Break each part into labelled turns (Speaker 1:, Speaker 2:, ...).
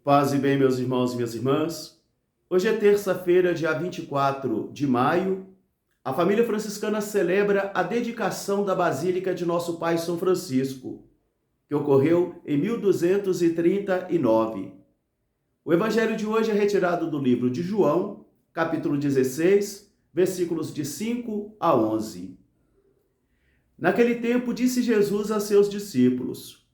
Speaker 1: Paz e bem, meus irmãos e minhas irmãs. Hoje é terça-feira, dia 24 de maio. A família franciscana celebra a dedicação da Basílica de Nosso Pai São Francisco, que ocorreu em 1239. O evangelho de hoje é retirado do livro de João, capítulo 16, versículos de 5 a 11. Naquele tempo, disse Jesus a seus discípulos: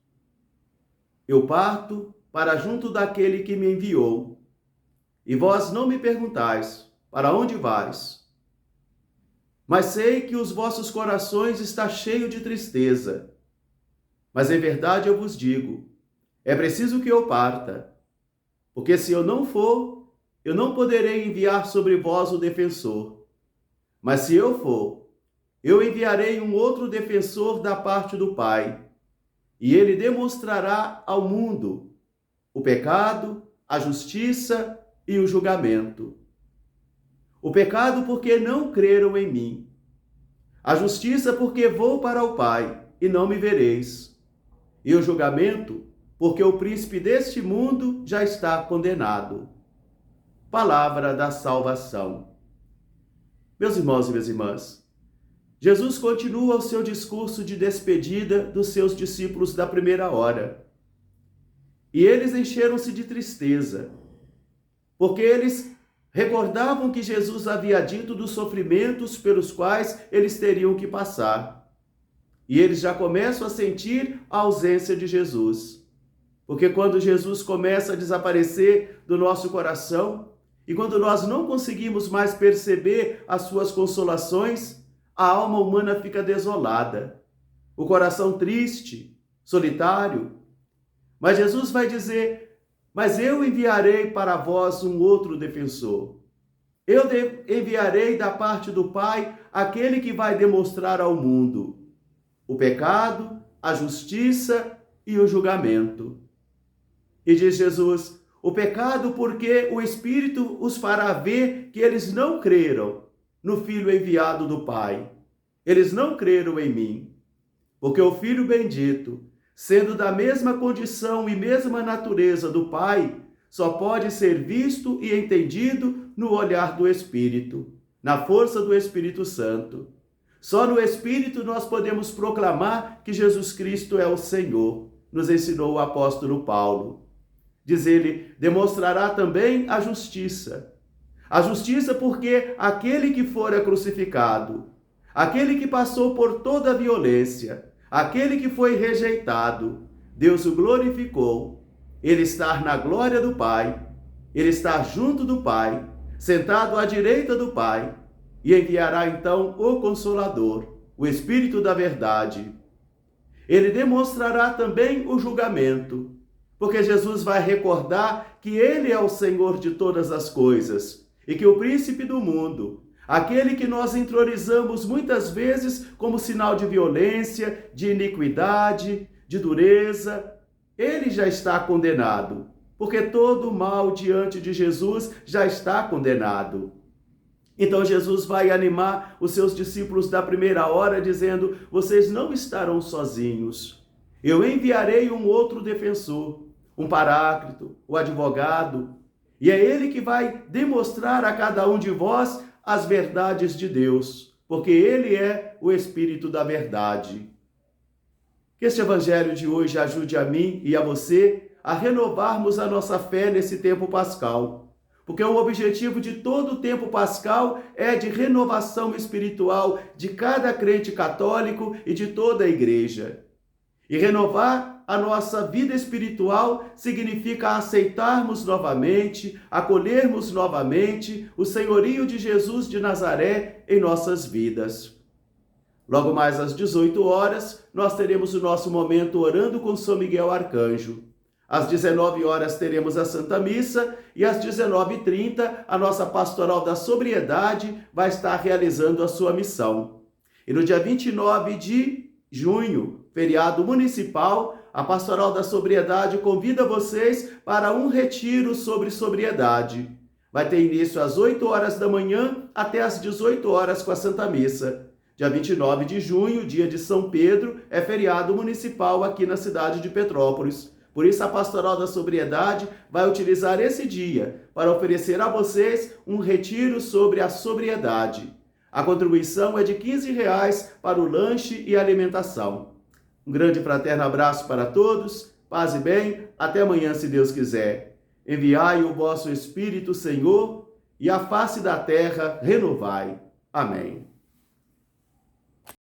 Speaker 1: Eu parto para junto daquele que me enviou. E vós não me perguntais, para onde vais? Mas sei que os vossos corações estão cheios de tristeza. Mas em verdade eu vos digo, é preciso que eu parta, porque se eu não for, eu não poderei enviar sobre vós o defensor. Mas se eu for, eu enviarei um outro defensor da parte do Pai, e ele demonstrará ao mundo o pecado, a justiça e o julgamento. O pecado porque não creram em mim. A justiça porque vou para o Pai e não me vereis. E o julgamento porque o príncipe deste mundo já está condenado. Palavra da salvação. Meus irmãos e minhas irmãs, Jesus continua o seu discurso de despedida dos seus discípulos da primeira hora. E eles encheram-se de tristeza, porque eles recordavam que Jesus havia dito dos sofrimentos pelos quais eles teriam que passar. E eles já começam a sentir a ausência de Jesus. Porque quando Jesus começa a desaparecer do nosso coração, e quando nós não conseguimos mais perceber as suas consolações, a alma humana fica desolada, o coração triste, solitário. Mas Jesus vai dizer: mas eu enviarei para vós um outro defensor. Eu enviarei da parte do Pai aquele que vai demonstrar ao mundo o pecado, a justiça e o julgamento. E diz Jesus: o pecado porque o Espírito os fará ver que eles não creram no Filho enviado do Pai. Eles não creram em mim, porque o Filho bendito, sendo da mesma condição e mesma natureza do Pai, só pode ser visto e entendido no olhar do Espírito, na força do Espírito Santo. Só no Espírito nós podemos proclamar que Jesus Cristo é o Senhor, nos ensinou o apóstolo Paulo. Diz ele: demonstrará também a justiça. A justiça porque aquele que fora crucificado, aquele que passou por toda a violência, aquele que foi rejeitado, Deus o glorificou. Ele está na glória do Pai, ele está junto do Pai, sentado à direita do Pai, e enviará então o Consolador, o Espírito da Verdade. Ele demonstrará também o julgamento, porque Jesus vai recordar que ele é o Senhor de todas as coisas e que o príncipe do mundo, aquele que nós entrorizamos muitas vezes como sinal de violência, de iniquidade, de dureza, ele já está condenado, porque todo mal diante de Jesus já está condenado. Então Jesus vai animar os seus discípulos da primeira hora dizendo: vocês não estarão sozinhos. Eu enviarei um outro defensor, um paráclito, o advogado, e é ele que vai demonstrar a cada um de vós as verdades de Deus, porque ele é o Espírito da verdade. Que este evangelho de hoje ajude a mim e a você a renovarmos a nossa fé nesse tempo pascal, porque o objetivo de todo o tempo pascal é de renovação espiritual de cada crente católico e de toda a igreja. E renovar a nossa vida espiritual significa aceitarmos novamente, acolhermos novamente o senhorio de Jesus de Nazaré em nossas vidas. Logo mais às 18 horas, nós teremos o nosso momento orando com São Miguel Arcanjo. Às 19 horas teremos a Santa Missa e às 19h30 a nossa Pastoral da Sobriedade vai estar realizando a sua missão. E no dia 29 de junho, feriado municipal, a Pastoral da Sobriedade convida vocês para um retiro sobre sobriedade. Vai ter início às 8 horas da manhã até às 18 horas com a Santa Missa. Dia 29 de junho, dia de São Pedro, é feriado municipal aqui na cidade de Petrópolis. Por isso, a Pastoral da Sobriedade vai utilizar esse dia para oferecer a vocês um retiro sobre a sobriedade. A contribuição é de R$ 15 para o lanche e alimentação. Um grande e fraterno abraço para todos, paz e bem, até amanhã, se Deus quiser. Enviai o vosso Espírito, Senhor, e a face da terra renovai. Amém.